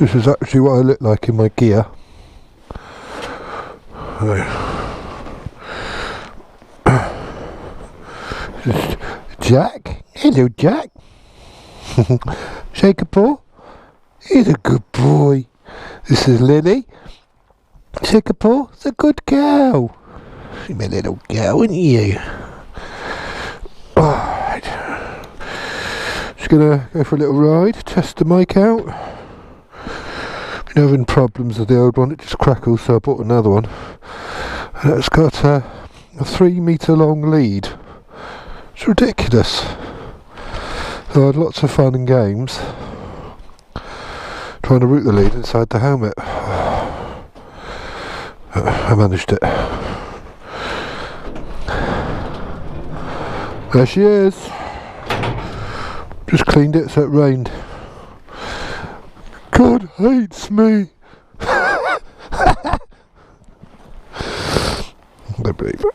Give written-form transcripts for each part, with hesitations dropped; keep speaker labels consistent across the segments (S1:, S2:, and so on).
S1: This is actually what I look like in my gear. Jack? Hello, Jack. Shake a paw. He's a good boy. This is Lily. Shake a paw. It's a good girl. She's my little girl, isn't you? Alright. Just gonna go for a little ride, test the mic out. Been having problems with the old one, it just crackles, so I bought another one. And it's got a 3 metre long lead. It's ridiculous. So I had lots of fun and games trying to route the lead inside the helmet. I managed it. There she is. Just cleaned it so it rained. God hates me. I don't believe it.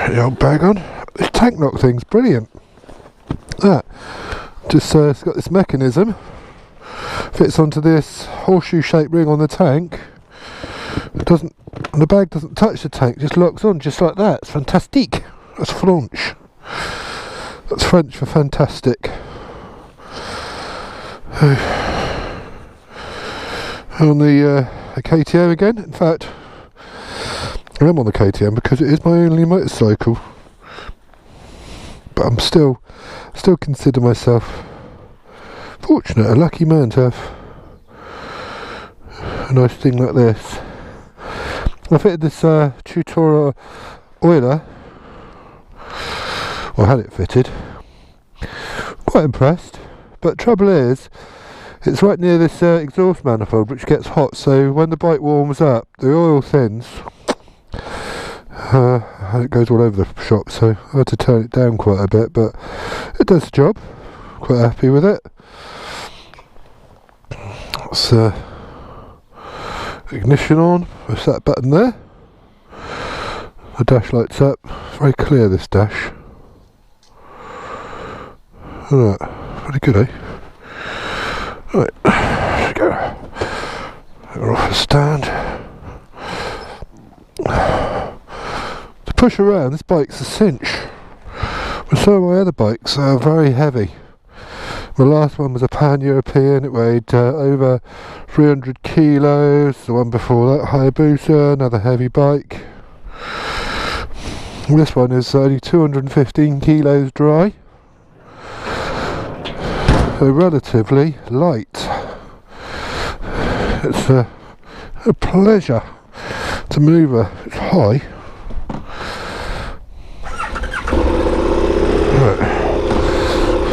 S1: The old bag on. This tank lock thing's brilliant. That just it's got this mechanism. Fits onto this horseshoe shaped ring on the tank. It doesn't, and the bag doesn't touch the tank, just locks on just like that. It's fantastic. That's French. That's French for fantastic. On the KTM again. In fact, I am on the KTM because it is my only motorcycle. But I'm still consider myself fortunate, a lucky man to have a nice thing like this. I fitted this tutorial oiler. Well, I had it fitted. Quite impressed. But trouble is, it's right near this exhaust manifold which gets hot, so when the bike warms up, the oil thins. And it goes all over the shop, so I had to turn it down quite a bit, but it does the job. Quite happy with it. It's ignition on. Press that button there. The dash lights up. It's very clear, this dash. Alright, pretty good, eh? Right, there we go. We're off the stand. To push around, this bike's a cinch. But some of my other bikes are very heavy. The last one was a Pan-European, it weighed over 300 kilos. The one before that, Hayabusa, another heavy bike. This one is only 215 kilos dry. So relatively light. It's a pleasure to move her. It's high. Right.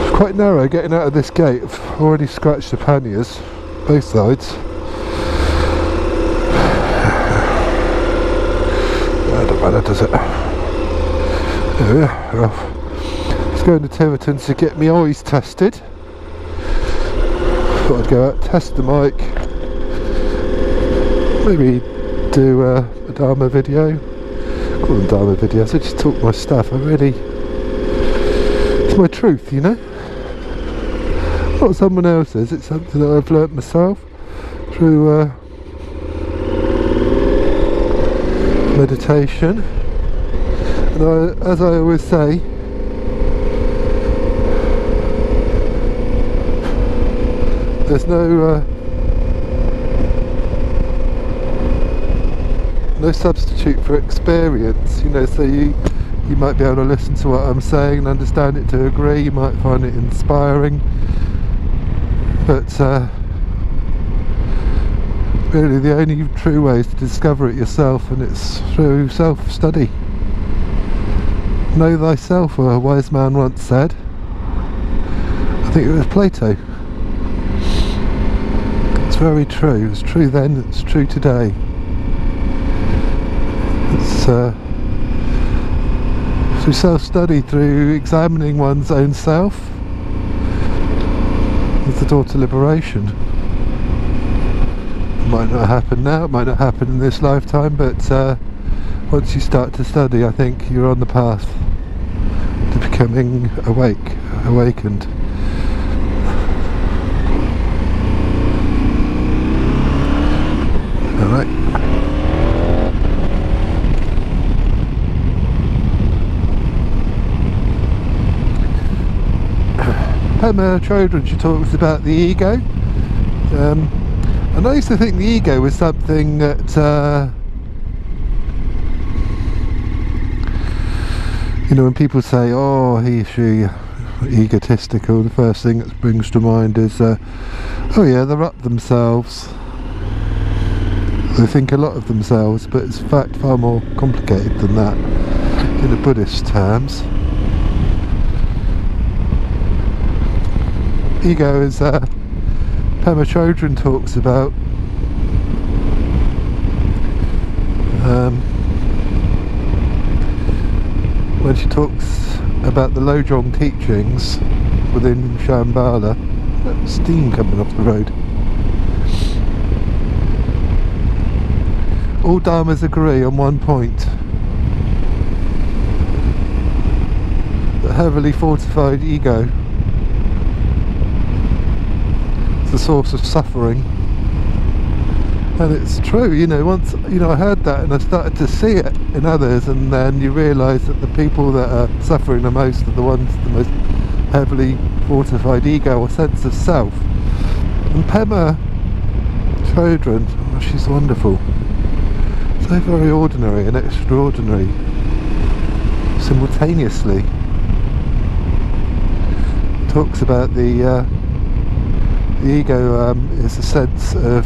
S1: It's quite narrow getting out of this gate. I've already scratched the panniers, both sides. That don't matter, does it? There we are. We're off. Let's go into Tiverton to get my eyes tested. Thought I'd go out, test the mic, maybe do a Dharma video. Call them Dharma videos, I just talk my stuff. It's my truth, you know. Not someone else's, it's something that I've learnt myself through meditation. And as I always say, there's no substitute for experience, you know. So you might be able to listen to what I'm saying and understand it to agree. You might find it inspiring, but really the only true way is to discover it yourself, and it's through self-study. Know thyself, a wise man once said. I think it was Plato. It's very true. It's true then, it's true today. It's through self-study, through examining one's own self, it's the door to liberation. It might not happen now, it might not happen in this lifetime, but once you start to study, I think you're on the path to becoming awake. awakened. Alright. Pema Chodron, she talks about the ego. And I used to think the ego was something that, you know, when people say, oh, he, she, egotistical, the first thing that springs to mind is, oh yeah, they're up themselves. They think a lot of themselves, but it's in fact far more complicated than that in the Buddhist terms. Ego is, Pema Chodron talks about, when she talks about the Lojong teachings within Shambhala. Steam coming off the road. All dharmas agree on one point: the heavily fortified ego is the source of suffering. And it's true, you know, once, you know, I heard that and I started to see it in others, and then you realise that the people that are suffering the most are the ones, the most heavily fortified ego or sense of self. And Pema Chodron, oh, she's wonderful. So very ordinary and extraordinary simultaneously. Talks about the ego is a sense of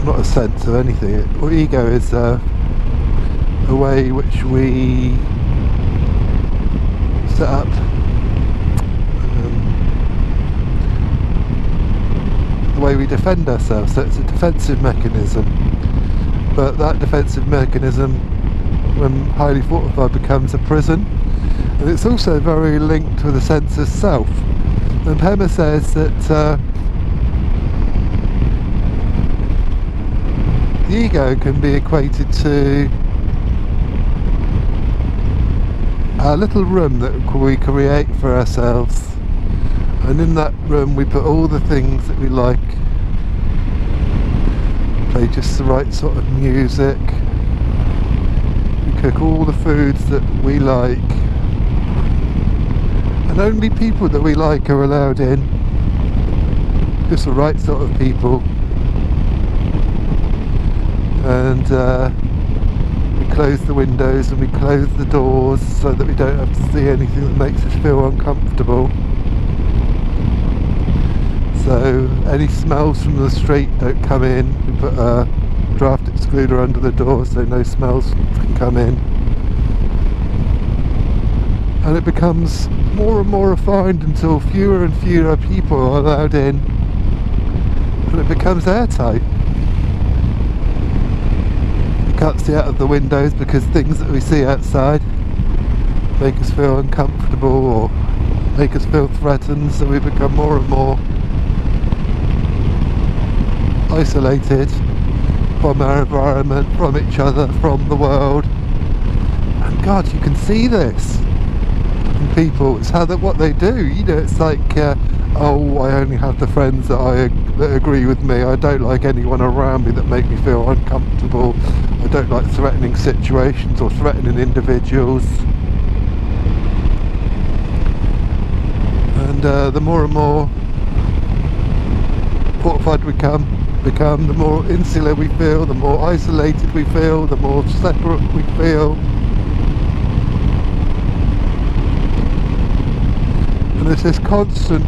S1: not a sense of anything. Or ego is a way which we set up the way we defend ourselves. So it's a defensive mechanism, but that defensive mechanism, when highly fortified, becomes a prison. And it's also very linked with a sense of self. And Pema says that the ego can be equated to a little room that we create for ourselves, and in that room we put all the things that we like, play just the right sort of music, we cook all the foods that we like, and only people that we like are allowed in, just the right sort of people. And we close the windows and we close the doors so that we don't have to see anything that makes us feel uncomfortable. So any smells from the street don't come in. We put a draft excluder under the door so no smells can come in. And it becomes more and more refined until fewer and fewer people are allowed in, and it becomes airtight. Can't see out of the windows because things that we see outside make us feel uncomfortable or make us feel threatened, so we become more and more isolated from our environment, from each other, from the world. And God, you can see this in people. It's how what they do, you know. It's like oh, I only have the friends that agree with me. I don't like anyone around me that make me feel uncomfortable. I don't like threatening situations or threatening individuals. And the more and more fortified we become, the more insular we feel, the more isolated we feel, the more separate we feel. And there's this constant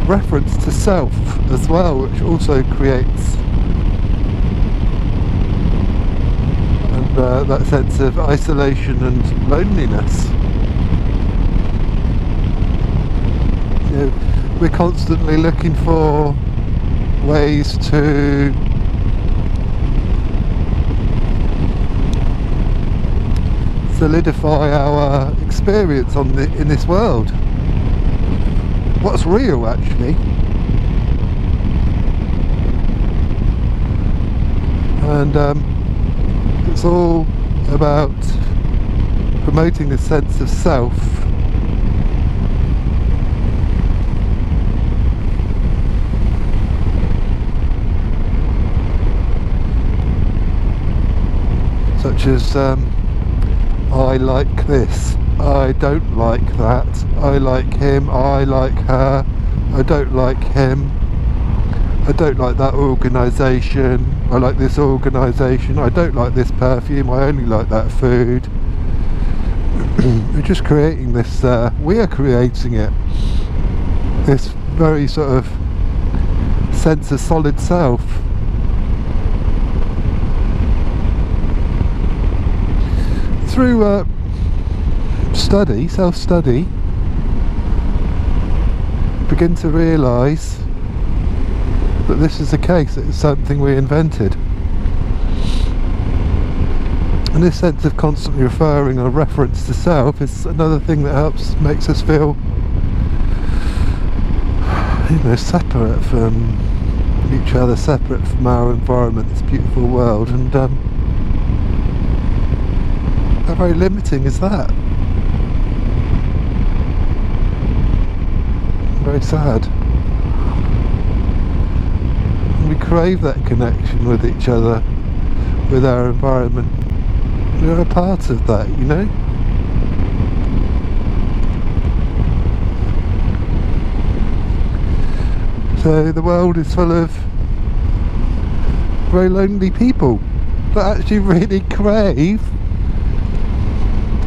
S1: reference to self as well, which also creates that sense of isolation and loneliness. You know, we're constantly looking for ways to solidify our experience in this world. What's real, actually. And it's all about promoting the sense of self. Such as I like this, I don't like that, I like him, I like her, I don't like him, I don't like that organisation, I like this organisation, I don't like this perfume, I only like that food. We're just creating this, we are creating it, this very sort of sense of solid self. Through study, self-study, begin to realise that this is the case, it's something we invented. And this sense of constantly referring or reference to self is another thing that makes us feel, separate from each other, separate from our environment, this beautiful world, and how very limiting is that? Very sad. And we crave that connection with each other, with our environment. We're a part of that, you know? So the world is full of very lonely people that actually really crave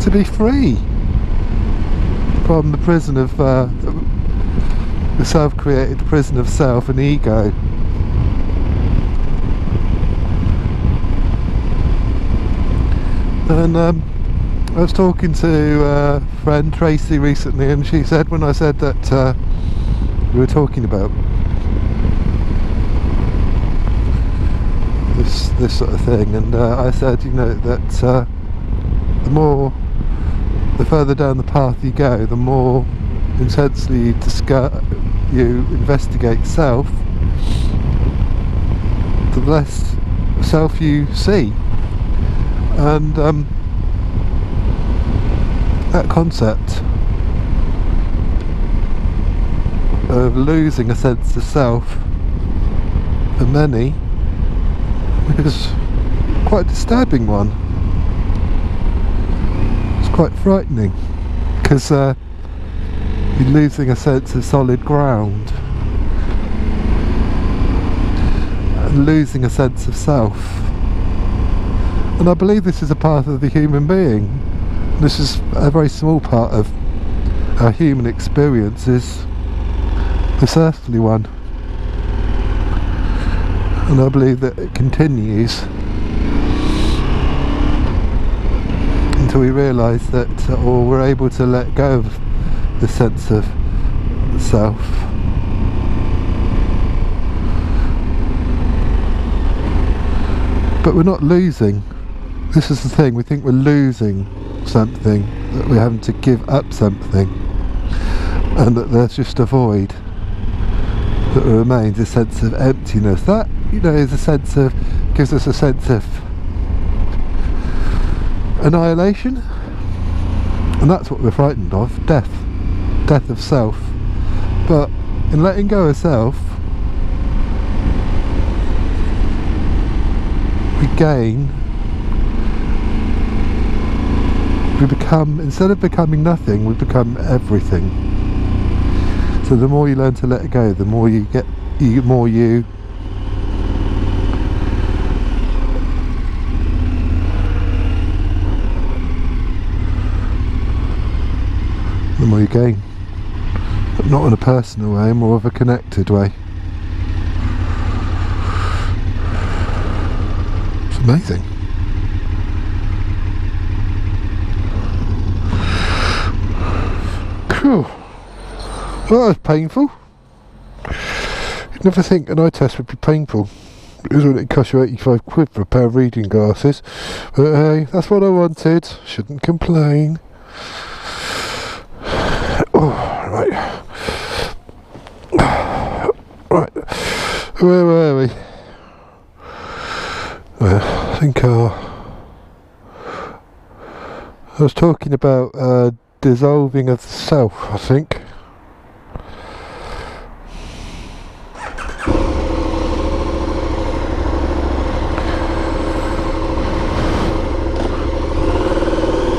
S1: to be free from the prison of the self-created prison of self and ego. And I was talking to a friend, Tracy, recently, and she said, when I said that we were talking about this sort of thing, and I said, that the further down the path you go, the more intensely you investigate self, the less self you see. And that concept of losing a sense of self for many is quite a disturbing one. It's quite frightening, because you're losing a sense of solid ground and losing a sense of self. And I believe this is a part of the human being. This is a very small part of our human experience, is this earthly one. And I believe that it continues until we realise that, or we're able to let go of the sense of the self. But we're not losing. This is the thing, we think we're losing something, that we're having to give up something, and that there's just a void that remains, a sense of emptiness. That, is a sense of, gives us a sense of annihilation, and that's what we're frightened of, death of self. But in letting go of self, we gain, we become, instead of becoming nothing, we become everything. So the more you learn to let it go, the more you get more you. The more you gain. But not in a personal way, more of a connected way. It's amazing. Cool. Well, that was painful. You'd never think an eye test would be painful. Because when it costs you 85 quid for a pair of reading glasses. But hey, that's what I wanted. Shouldn't complain. Oh, right. Right. Where were we? I think I was talking about dissolving of the self, I think.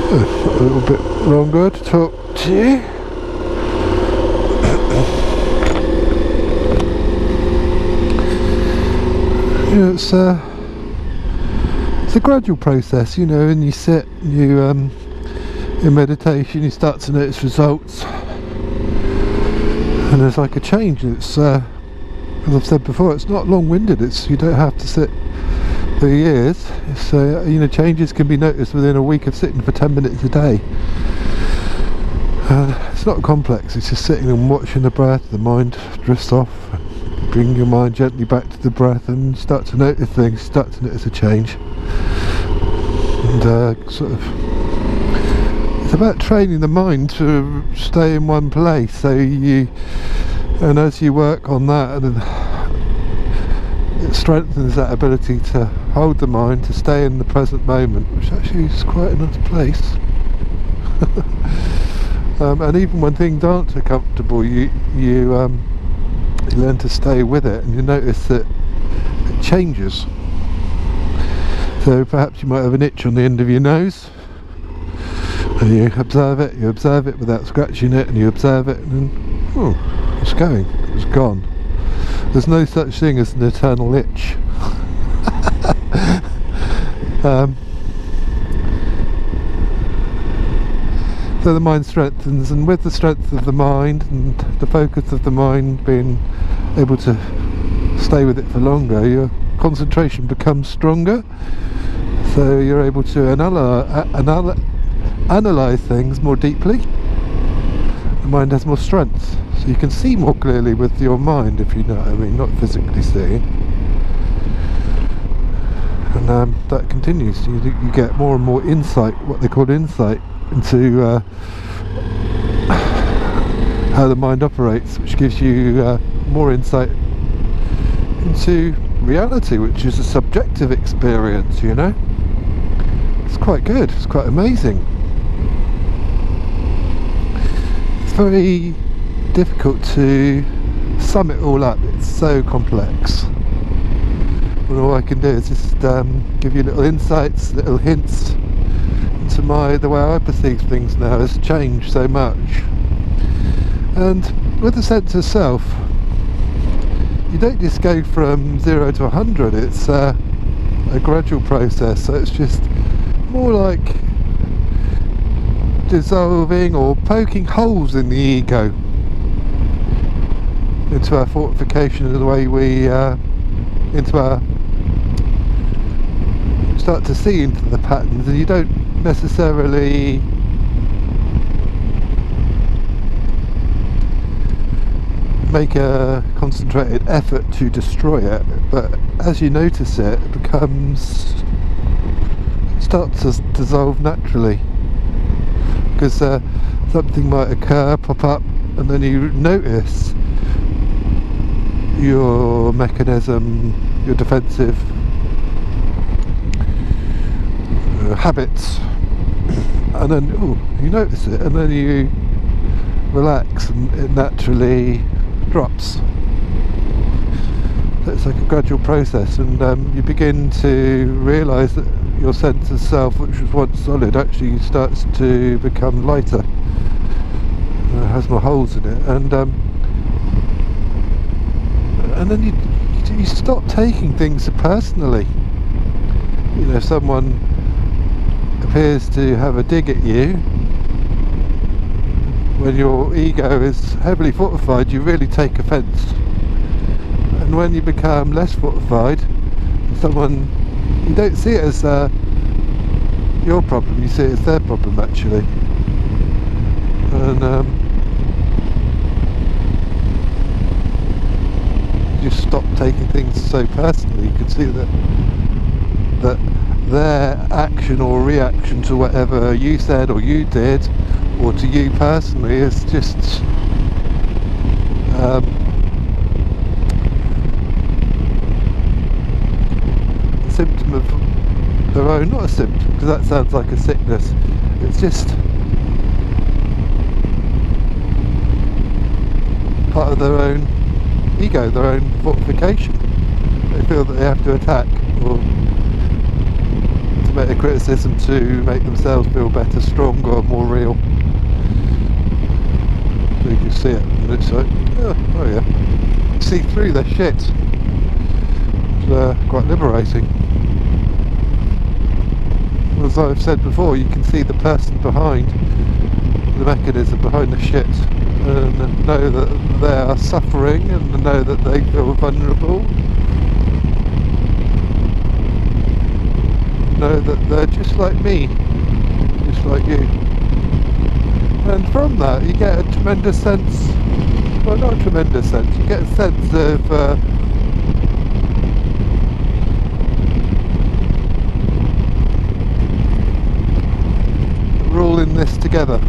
S1: A little bit longer to talk to you. It's a gradual process, you know, and you sit, you in meditation, you start to notice results, and there's like a change. It's as I've said before, it's not long-winded. It's, you don't have to sit for years. It's you know, changes can be noticed within a week of sitting for 10 minutes a day. It's not complex. It's just sitting and watching the breath. The mind drifts off. Bring your mind gently back to the breath and start to notice things, start to notice a change. And sort of, it's about training the mind to stay in one place. So and as you work on that, it strengthens that ability to hold the mind, to stay in the present moment, which actually is quite a nice place. And even when things aren't so comfortable, you learn to stay with it, and you notice that it changes. So perhaps you might have an itch on the end of your nose, and you observe it without scratching it, and you observe it, and then, oh, it's going, it's gone. There's no such thing as an eternal itch. So the mind strengthens, and with the strength of the mind and the focus of the mind being able to stay with it for longer, your concentration becomes stronger, so you're able to analyze things more deeply. The mind has more strength, so you can see more clearly with your mind, if you know what I mean, not physically seeing. And that continues. You get more and more insight, what they call insight, into how the mind operates, which gives you more insight into reality, which is a subjective experience, you know. It's quite good, it's quite amazing. It's very difficult to sum it all up, it's so complex. And all I can do is just give you little insights, little hints into the way I perceive things now has changed so much. And with the sense of self, you don't just go from 0 to 100, it's a gradual process, so it's just more like dissolving or poking holes in the ego into our fortification of the way we into our start to see into the patterns, and you don't necessarily make a concentrated effort to destroy it, but as you notice it, it starts to dissolve naturally, because something might occur, pop up, and then you notice your mechanism, your defensive habits, and then you notice it, and then you relax, and it naturally drops. So it's like a gradual process, and you begin to realise that your sense of self, which was once solid, actually starts to become lighter. It has more holes in it, and then you stop taking things personally. You know, if someone appears to have a dig at you, when your ego is heavily fortified, you really take offence. And when you become less fortified, you don't see it as your problem, you see it as their problem, actually. And just stop taking things so personally. You can see that their action or reaction to whatever you said or you did, or to you personally, is just a symptom of their own, not a symptom because that sounds like a sickness, it's just part of their own ego, their own fortification. They feel that they have to attack or to make a criticism to make themselves feel better, stronger, more real. So you can see it and it's like, oh yeah, see through their shit. It's quite liberating. As I've said before, you can see the person behind the mechanism, behind the shit, and know that they are suffering and know that they feel vulnerable, know that they're just like me, just like you, and from that you get a tremendous sense, well, not a tremendous sense, you get a sense of we're all in this together.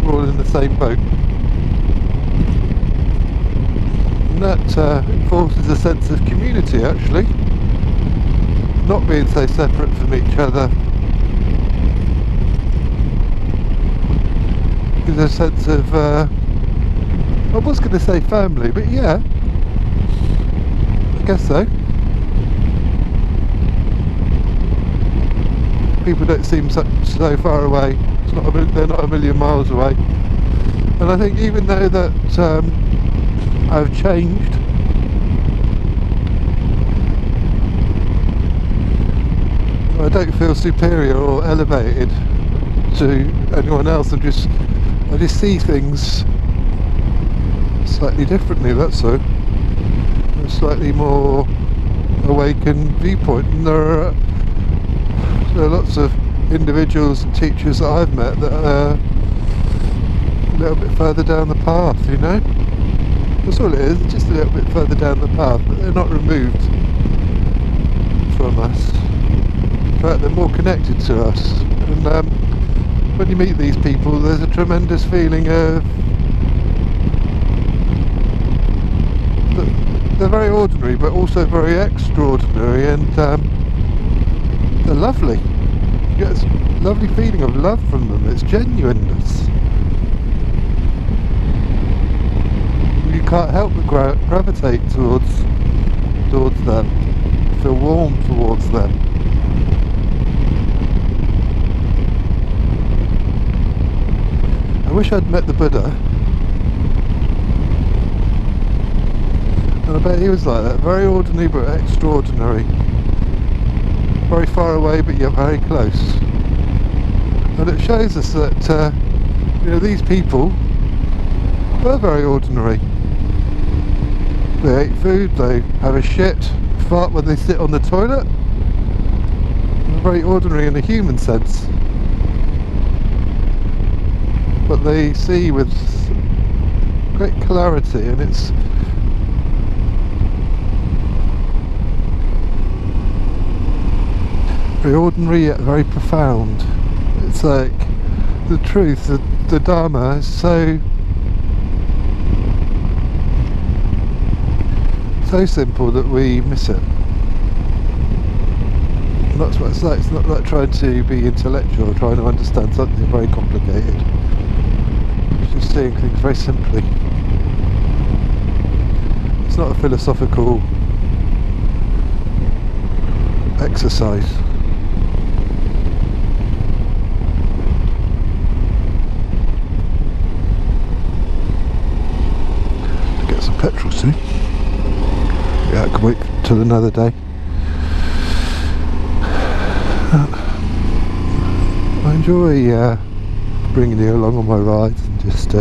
S1: We're all in the same boat. And that enforces a sense of community, actually. Not being so separate from each other. Gives a sense of, I was going to say family, but yeah, I guess so. People don't seem so far away. It's not they're not a million miles away. And I think even though that I've changed, I don't feel superior or elevated to anyone else. I just see things slightly differently. That's so. A slightly more awakened viewpoint. And there are lots of individuals and teachers that I've met that are a little bit further down the path, you know? That's all it is, just a little bit further down the path, but they're not removed from us. In fact, they're more connected to us. And when you meet these people, there's a tremendous feeling of they're very ordinary, but also very extraordinary, and they're lovely. You get this lovely feeling of love from them. It's genuineness. You can't help but gravitate towards them. Feel warm towards them. I wish I'd met the Buddha. And I bet he was like that. Very ordinary but extraordinary. Very far away but yet very close. And it shows us that these people were very ordinary. They ate food, they have a shit, fart when they sit on the toilet. They're very ordinary in a human sense. But they see with great clarity, and it's very ordinary yet very profound. It's like the truth, the Dharma is so simple that we miss it. And that's what it's like. It's not like trying to be intellectual or trying to understand something very complicated. It's just seeing things very simply. It's not a philosophical exercise. Get some petrol soon. Yeah, I can wait till another day. I enjoy bringing you along on my rides and just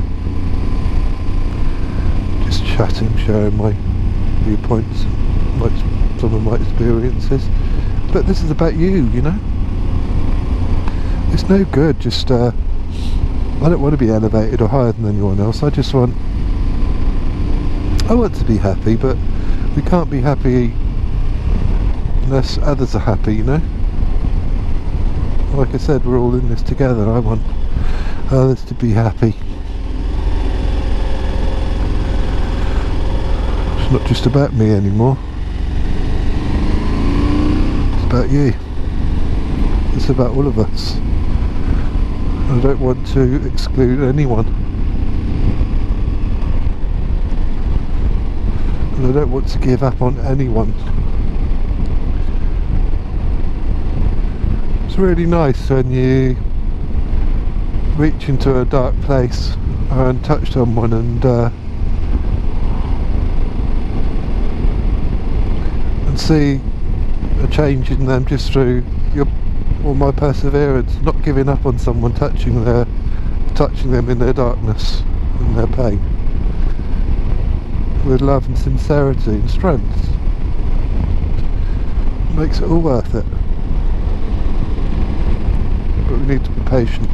S1: chatting, sharing my viewpoints, some of my experiences. But this is about you, you know. It's no good just I don't want to be elevated or higher than anyone else. I want to be happy, but we can't be happy unless others are happy, you know. Like I said, we're all in this together. I want others to be happy. It's not just about me anymore. It's about you. It's about all of us. I don't want to exclude anyone. And I don't want to give up on anyone. It's really nice when you reach into a dark place and touch someone and see a change in them just through my perseverance, not giving up on someone, touching them in their darkness and their pain with love and sincerity and strength. It makes it all worth it. But we need to be patient.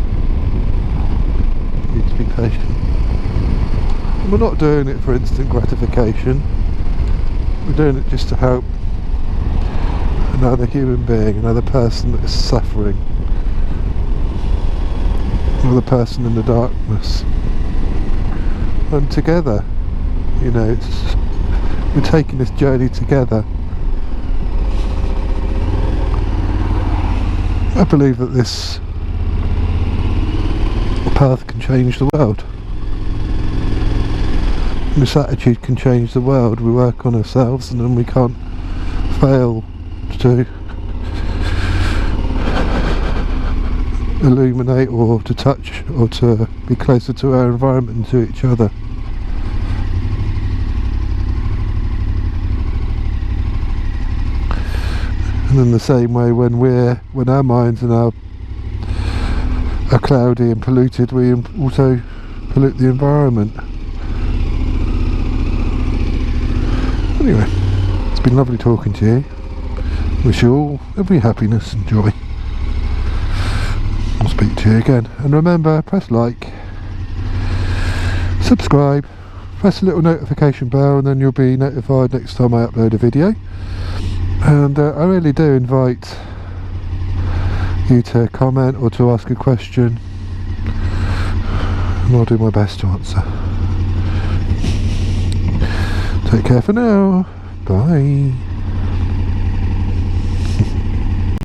S1: We need to be patient. And we're not doing it for instant gratification. We're doing it just to help another human being, another person that is suffering, another person in the darkness. And together, you know, we're taking this journey together. I believe that this path can change the world. This attitude can change the world. We work on ourselves and then we can't fail to illuminate or to touch or to be closer to our environment and to each other. And in the same way, when our minds are cloudy and polluted, we also pollute the environment. Anyway, it's been lovely talking to you. Wish you all every happiness and joy. I'll speak to you again. And remember, press like, subscribe, press the little notification bell, and then you'll be notified next time I upload a video. And I really do invite you to comment or to ask a question, and I'll do my best to answer. Take care for now. Bye.